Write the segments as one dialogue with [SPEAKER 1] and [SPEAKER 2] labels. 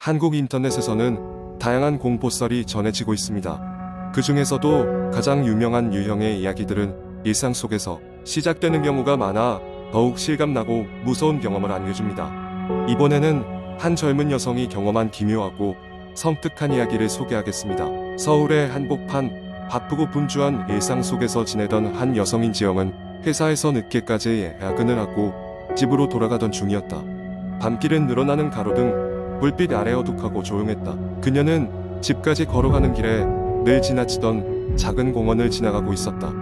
[SPEAKER 1] 한국 인터넷에서는 다양한 공포썰이 전해지고 있습니다. 그 중에서도 가장 유명한 유형의 이야기들은 일상 속에서 시작되는 경우가 많아 더욱 실감나고 무서운 경험을 안겨줍니다. 이번에는 한 젊은 여성이 경험한 기묘하고 섬뜩한 이야기를 소개하겠습니다. 서울의 한복판 바쁘고 분주한 일상 속에서 지내던 한 여성인 지영은 회사에서 늦게까지 야근을 하고 집으로 돌아가던 중이었다. 밤길은 늘어나는 가로등, 불빛 아래 어둑하고 조용했다. 그녀는 집까지 걸어가는 길에 늘 지나치던 작은 공원을 지나가고 있었다.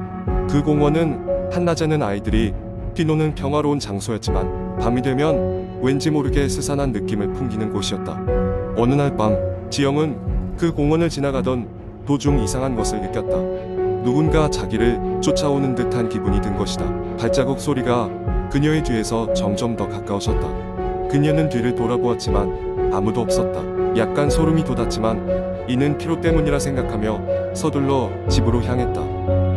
[SPEAKER 1] 그 공원은 한낮에는 아이들이 뛰노는 평화로운 장소였지만 밤이 되면 왠지 모르게 스산한 느낌을 풍기는 곳이었다. 어느 날 밤, 지영은 그 공원을 지나가던 도중 이상한 것을 느꼈다. 누군가 자기를 쫓아오는 듯한 기분이 든 것이다. 발자국 소리가 그녀의 뒤에서 점점 더 가까워졌다. 그녀는 뒤를 돌아보았지만 아무도 없었다. 약간 소름이 돋았지만 이는 피로 때문이라 생각하며 서둘러 집으로 향했다.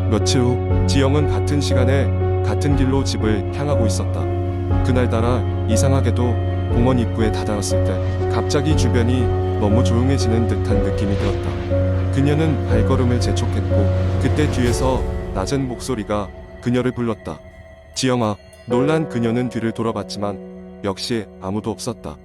[SPEAKER 1] 며칠 후 지영은 같은 시간에 같은 길로 집을 향하고 있었다. 그날따라 이상하게도 공원 입구에 다다랐을 때 갑자기 주변이 너무 조용해지는 듯한 느낌이 들었다. 그녀는 발걸음을 재촉했고 그때 뒤에서 낮은 목소리가 그녀를 불렀다. 지영아. 놀란 그녀는 뒤를 돌아봤지만 역시 아무도 없었다.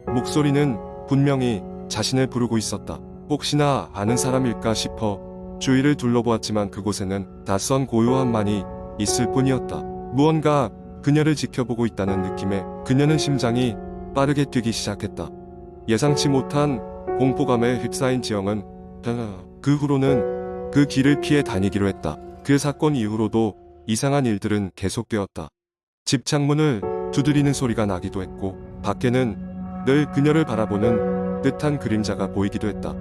[SPEAKER 1] 목소리는 분명히 자신을 부르고 있었다. 혹시나 아는 사람일까 싶어 주위를 둘러보았지만 그곳에는 낯선 고요함만이 있을 뿐이었다. 무언가 그녀를 지켜보고 있다는 느낌에 그녀는 심장이 빠르게 뛰기 시작했다. 예상치 못한 공포감에 휩싸인 지영은 그 후로는 그 길을 피해 다니기로 했다. 그 사건 이후로도 이상한 일들은 계속되었다. 집 창문을 두드리는 소리가 나기도 했고 밖에는 늘 그녀를 바라보는 듯한 그림자가 보이기도 했다.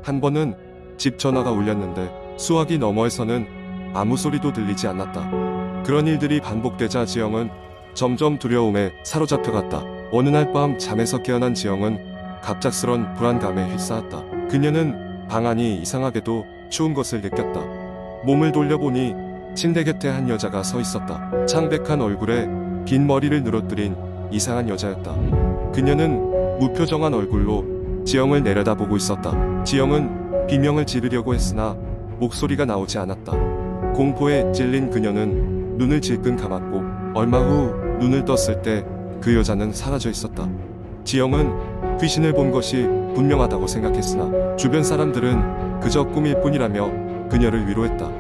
[SPEAKER 1] 한 번은 집 전화가 울렸는데 수화기 너머에서는 아무 소리도 들리지 않았다. 그런 일들이 반복되자 지영은 점점 두려움에 사로잡혀갔다. 어느 날 밤 잠에서 깨어난 지영은 갑작스런 불안감에 휩싸였다. 그녀는 방 안이 이상하게도 추운 것을 느꼈다. 몸을 돌려보니 침대 곁에 한 여자가 서 있었다. 창백한 얼굴에 긴 머리를 늘어뜨린 이상한 여자였다. 그녀는 무표정한 얼굴로 지영을 내려다보고 있었다. 지영은 비명을 지르려고 했으나 목소리가 나오지 않았다. 공포에 찔린 그녀는 눈을 질끈 감았고 얼마 후 눈을 떴을 때 그 여자는 사라져 있었다. 지영은 귀신을 본 것이 분명하다고 생각했으나 주변 사람들은 그저 꿈일 뿐이라며 그녀를 위로했다.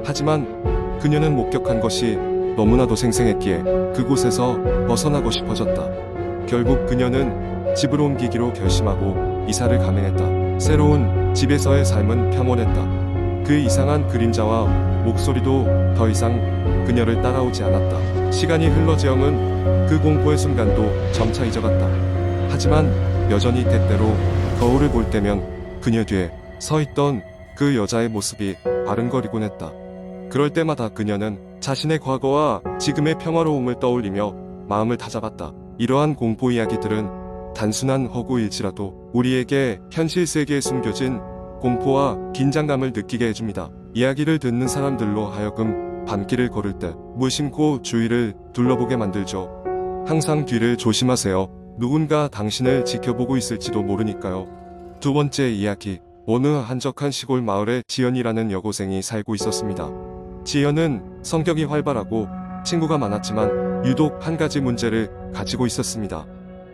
[SPEAKER 1] 하지만 그녀는 목격한 것이 너무나도 생생했기에 그곳에서 벗어나고 싶어졌다. 결국 그녀는 집으로 옮기기로 결심하고 이사를 감행했다. 새로운 집에서의 삶은 평온했다. 그 이상한 그림자와 목소리도 더 이상 그녀를 따라오지 않았다. 시간이 흘러 지영은 그 공포의 순간도 점차 잊어갔다. 하지만 여전히 때때로 거울을 볼 때면 그녀 뒤에 서 있던 그 여자의 모습이 아른거리곤 했다. 그럴 때마다 그녀는 자신의 과거와 지금의 평화로움을 떠올리며 마음을 다잡았다. 이러한 공포 이야기들은 단순한 허구일지라도 우리에게 현실 세계에 숨겨진 공포와 긴장감을 느끼게 해줍니다. 이야기를 듣는 사람들로 하여금 밤길을 걸을 때 무심코 주위를 둘러보게 만들죠. 항상 뒤를 조심하세요. 누군가 당신을 지켜보고 있을지도 모르니까요. 두 번째 이야기. 어느 한적한 시골 마을에 지연이라는 여고생이 살고 있었습니다. 지연은 성격이 활발하고 친구가 많았지만 유독 한 가지 문제를 가지고 있었습니다.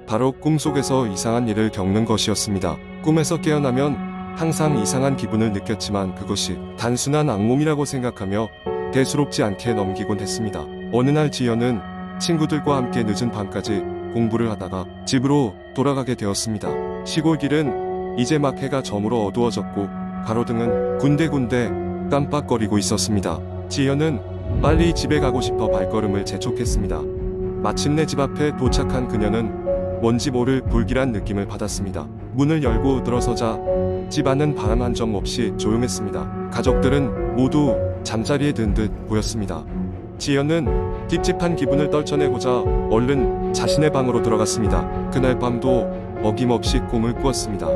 [SPEAKER 1] 바로 꿈속에서 이상한 일을 겪는 것이었습니다. 꿈에서 깨어나면 항상 이상한 기분을 느꼈지만 그것이 단순한 악몽이라고 생각하며 대수롭지 않게 넘기곤 했습니다. 어느 날 지연은 친구들과 함께 늦은 밤까지 공부를 하다가 집으로 돌아가게 되었습니다. 시골 길은 이제 막 해가 저물어 어두워졌고 가로등은 군데군데 깜빡거리고 있었습니다. 지연은 빨리 집에 가고 싶어 발걸음을 재촉했습니다. 마침내 집 앞에 도착한 그녀는 뭔지 모를 불길한 느낌을 받았습니다. 문을 열고 들어서자 집 안은 바람 한 점 없이 조용했습니다. 가족들은 모두 잠자리에 든 듯 보였습니다. 지연은 찝찝한 기분을 떨쳐내고자 얼른 자신의 방으로 들어갔습니다. 그날 밤도 어김없이 꿈을 꾸었습니다.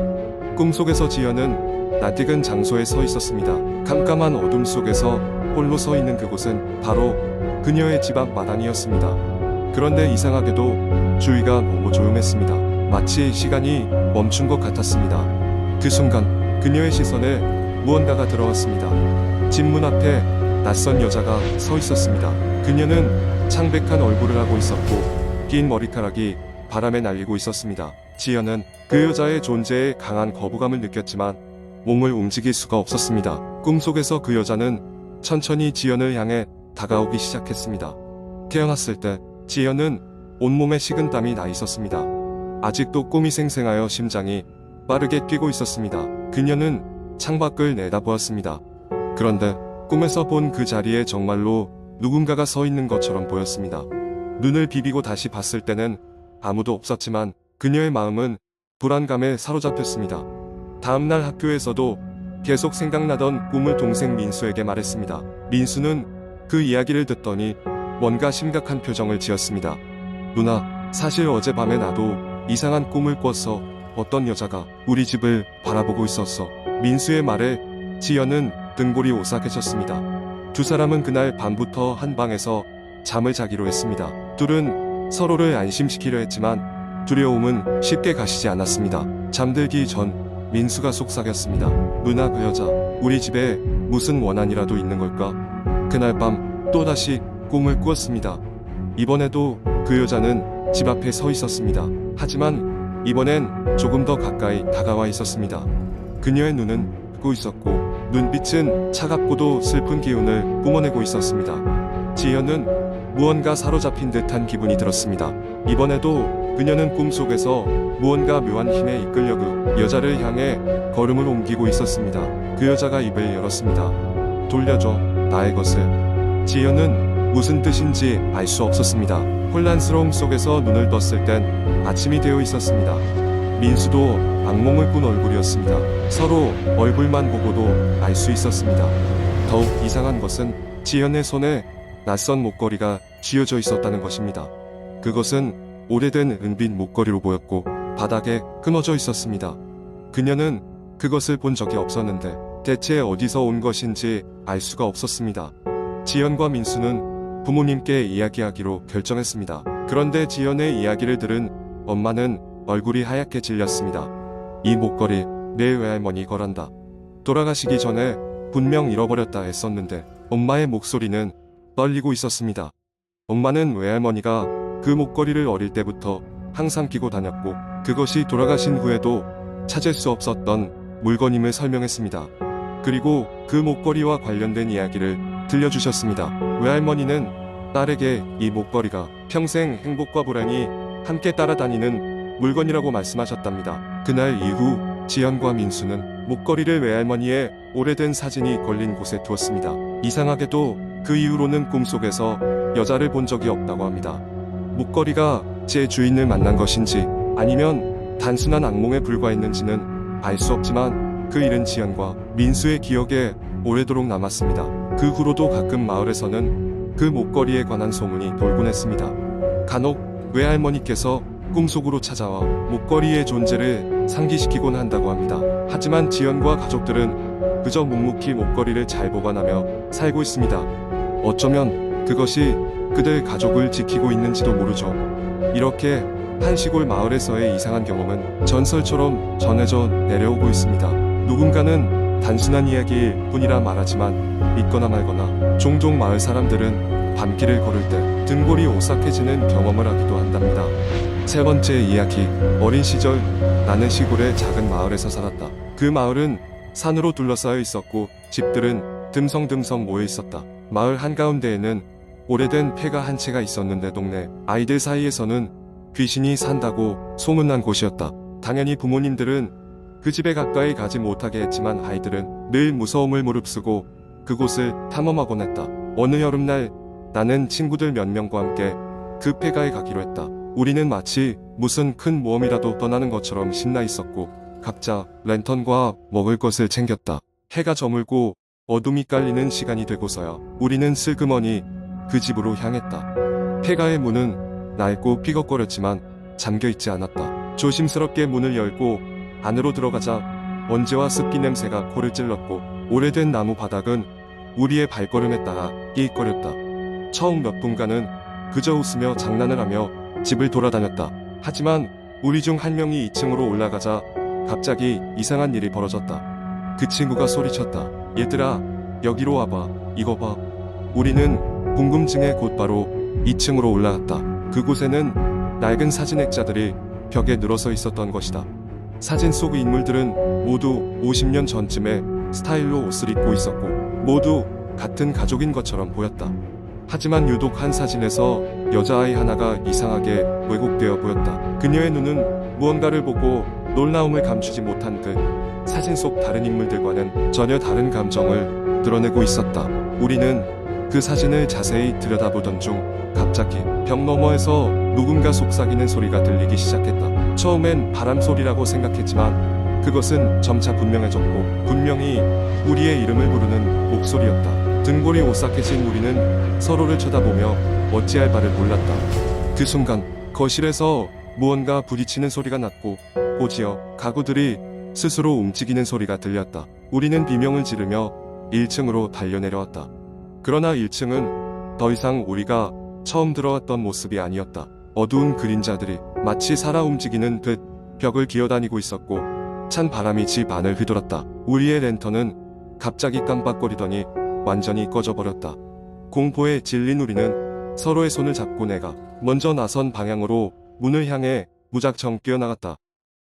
[SPEAKER 1] 꿈속에서 지연은 낯익은 장소에 서 있었습니다. 깜깜한 어둠 속에서 홀로 서 있는 그곳은 바로 그녀의 집 앞 마당이었습니다. 그런데 이상하게도 주위가 너무 조용했습니다. 마치 시간이 멈춘 것 같았습니다. 그 순간 그녀의 시선에 무언가가 들어왔습니다. 집 문 앞에 낯선 여자가 서 있었습니다. 그녀는 창백한 얼굴을 하고 있었고 긴 머리카락이 바람에 날리고 있었습니다. 지연은 그 여자의 존재에 강한 거부감을 느꼈지만 몸을 움직일 수가 없었습니다. 꿈속에서 그 여자는 천천히 지연을 향해 다가오기 시작했습니다. 태어났을 때 지연은 온몸에 식은땀이 나 있었습니다. 아직도 꿈이 생생하여 심장이 빠르게 뛰고 있었습니다. 그녀는 창밖을 내다보았습니다. 그런데 꿈에서 본 그 자리에 정말로 누군가가 서 있는 것처럼 보였습니다. 눈을 비비고 다시 봤을 때는 아무도 없었지만 그녀의 마음은 불안감에 사로잡혔습니다. 다음날 학교에서도 계속 생각나던 꿈을 동생 민수에게 말했습니다. 민수는 그 이야기를 듣더니 뭔가 심각한 표정을 지었습니다. 누나, 사실 어젯밤에 나도 이상한 꿈을 꿔서 어떤 여자가 우리 집을 바라보고 있었어. 민수의 말에 지연은 등골이 오싹해졌습니다. 두 사람은 그날 밤부터 한 방에서 잠을 자기로 했습니다. 둘은 서로를 안심시키려 했지만 두려움은 쉽게 가시지 않았습니다. 잠들기 전 민수가 속삭였습니다. 누나, 그 여자 우리 집에 무슨 원한이라도 있는 걸까? 그날 밤 또다시 꿈을 꾸었습니다. 이번에도 그 여자는 집 앞에 서 있었습니다. 하지만 이번엔 조금 더 가까이 다가와 있었습니다. 그녀의 눈은 뜨고 있었고 눈빛은 차갑고도 슬픈 기운을 뿜어내고 있었습니다. 지연은 무언가 사로잡힌 듯한 기분이 들었습니다. 이번에도 그녀는 꿈속에서 무언가 묘한 힘에 이끌려 그 여자를 향해 걸음을 옮기고 있었습니다. 그 여자가 입을 열었습니다. 돌려줘, 나의 것을. 지연은 무슨 뜻인지 알 수 없었습니다. 혼란스러움 속에서 눈을 떴을 땐 아침이 되어 있었습니다. 민수도 악몽을 꾼 얼굴이었습니다. 서로 얼굴만 보고도 알 수 있었습니다. 더욱 이상한 것은 지연의 손에 낯선 목걸이가 쥐어져 있었다는 것입니다. 그것은 오래된 은빛 목걸이로 보였고 바닥에 끊어져 있었습니다. 그녀는 그것을 본 적이 없었는데 대체 어디서 온 것인지 알 수가 없었습니다. 지연과 민수는 부모님께 이야기하기로 결정했습니다. 그런데 지연의 이야기를 들은 엄마는 얼굴이 하얗게 질렸습니다. 이 목걸이 내 외할머니 거란다. 돌아가시기 전에 분명 잃어버렸다 했었는데 엄마의 목소리는 떨리고 있었습니다. 엄마는 외할머니가 그 목걸이를 어릴 때부터 항상 끼고 다녔고 그것이 돌아가신 후에도 찾을 수 없었던 물건임을 설명했습니다. 그리고 그 목걸이와 관련된 이야기를 들려주셨습니다. 외할머니는 딸에게 이 목걸이가 평생 행복과 불행이 함께 따라다니는 물건이라고 말씀하셨답니다. 그날 이후 지연과 민수는 목걸이를 외할머니의 오래된 사진이 걸린 곳에 두었습니다. 이상하게도 그 이후로는 꿈속에서 여자를 본 적이 없다고 합니다. 목걸이가 제 주인을 만난 것인지 아니면 단순한 악몽에 불과했는지는 알 수 없지만 그 일은 지연과 민수의 기억에 오래도록 남았습니다. 그 후로도 가끔 마을에서는 그 목걸이에 관한 소문이 돌곤 했습니다. 간혹 외할머니께서 꿈속으로 찾아와 목걸이의 존재를 상기시키곤 한다고 합니다. 하지만 지연과 가족들은 그저 묵묵히 목걸이를 잘 보관하며 살고 있습니다. 어쩌면 그것이 그들 가족을 지키고 있는지도 모르죠. 이렇게 한 시골 마을에서의 이상한 경험은 전설처럼 전해져 내려오고 있습니다. 누군가는 단순한 이야기일 뿐이라 말하지만 믿거나 말거나 종종 마을 사람들은 밤길을 걸을 때 등골이 오싹해지는 경험을 하기도 한답니다. 세 번째 이야기, 어린 시절 나는 시골의 작은 마을에서 살았다. 그 마을은 산으로 둘러싸여 있었고 집들은 듬성듬성 모여 있었다. 마을 한가운데에는 오래된 폐가 한 채가 있었는데 동네 아이들 사이에서는 귀신이 산다고 소문난 곳이었다. 당연히 부모님들은 그 집에 가까이 가지 못하게 했지만 아이들은 늘 무서움을 무릅쓰고 그곳을 탐험하곤 했다. 어느 여름날 나는 친구들 몇 명과 함께 그 폐가에 가기로 했다. 우리는 마치 무슨 큰 모험이라도 떠나는 것처럼 신나 있었고 각자 랜턴과 먹을 것을 챙겼다. 해가 저물고 어둠이 깔리는 시간이 되고서야 우리는 슬그머니 그 집으로 향했다. 폐가의 문은 낡고 삐걱거렸지만 잠겨있지 않았다. 조심스럽게 문을 열고 안으로 들어가자 먼지와 습기 냄새가 코를 찔렀고 오래된 나무 바닥은 우리의 발걸음에 따라 끼익거렸다. 처음 몇 분간은 그저 웃으며 장난을 하며 집을 돌아다녔다. 하지만 우리 중 한 명이 2층으로 올라가자 갑자기 이상한 일이 벌어졌다. 그 친구가 소리쳤다. 얘들아, 여기로 와봐. 이거 봐. 우리는 궁금증에 곧바로 2층으로 올라갔다. 그곳에는 낡은 사진 액자들이 벽에 늘어서 있었던 것이다. 사진 속 인물들은 모두 50년 전쯤의 스타일로 옷을 입고 있었고 모두 같은 가족인 것처럼 보였다. 하지만 유독 한 사진에서 여자아이 하나가 이상하게 왜곡되어 보였다. 그녀의 눈은 무언가를 보고 놀라움을 감추지 못한 듯 사진 속 다른 인물들과는 전혀 다른 감정을 드러내고 있었다. 우리는 그 사진을 자세히 들여다보던 중 갑자기 벽 너머에서 누군가 속삭이는 소리가 들리기 시작했다. 처음엔 바람 소리라고 생각했지만 그것은 점차 분명해졌고 분명히 우리의 이름을 부르는 목소리였다. 등골이 오싹해진 우리는 서로를 쳐다보며 어찌할 바를 몰랐다. 그 순간 거실에서 무언가 부딪히는 소리가 났고 곧이어 가구들이 스스로 움직이는 소리가 들렸다. 우리는 비명을 지르며 1층으로 달려내려왔다. 그러나 1층은 더 이상 우리가 처음 들어왔던 모습이 아니었다. 어두운 그림자들이 마치 살아 움직이는 듯 벽을 기어다니고 있었고 찬 바람이 집 안을 휘돌았다. 우리의 랜턴은 갑자기 깜빡거리더니 완전히 꺼져버렸다. 공포에 질린 우리는 서로의 손을 잡고 내가 먼저 나선 방향으로 문을 향해 무작정 뛰어나갔다.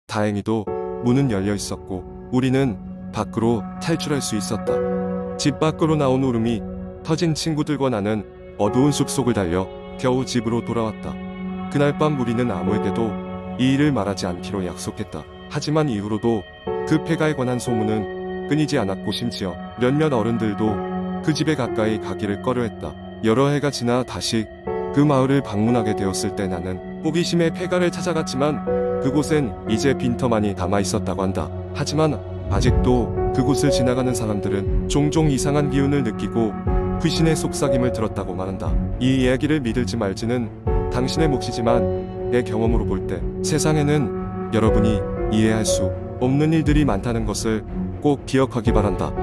[SPEAKER 1] 다행히도 문은 열려 있었고 우리는 밖으로 탈출할 수 있었다. 집 밖으로 나온 울음이 터진 친구들과 나는 어두운 숲속을 달려 겨우 집으로 돌아왔다. 그날 밤 우리는 아무에게도 이 일을 말하지 않기로 약속했다. 하지만 이후로도 그 폐가에 관한 소문은 끊이지 않았고 심지어 몇몇 어른들도 그 집에 가까이 가기를 꺼려했다. 여러 해가 지나 다시 그 마을을 방문하게 되었을 때 나는 호기심에 폐가를 찾아갔지만 그곳엔 이제 빈터만이 남아 있었다고 한다. 하지만 아직도 그곳을 지나가는 사람들은 종종 이상한 기운을 느끼고 귀신의 속삭임을 들었다고 말한다. 이 이야기를 믿을지 말지는 당신의 몫이지만 내 경험으로 볼 때 세상에는 여러분이 이해할 수 없는 일들이 많다는 것을 꼭 기억하기 바란다.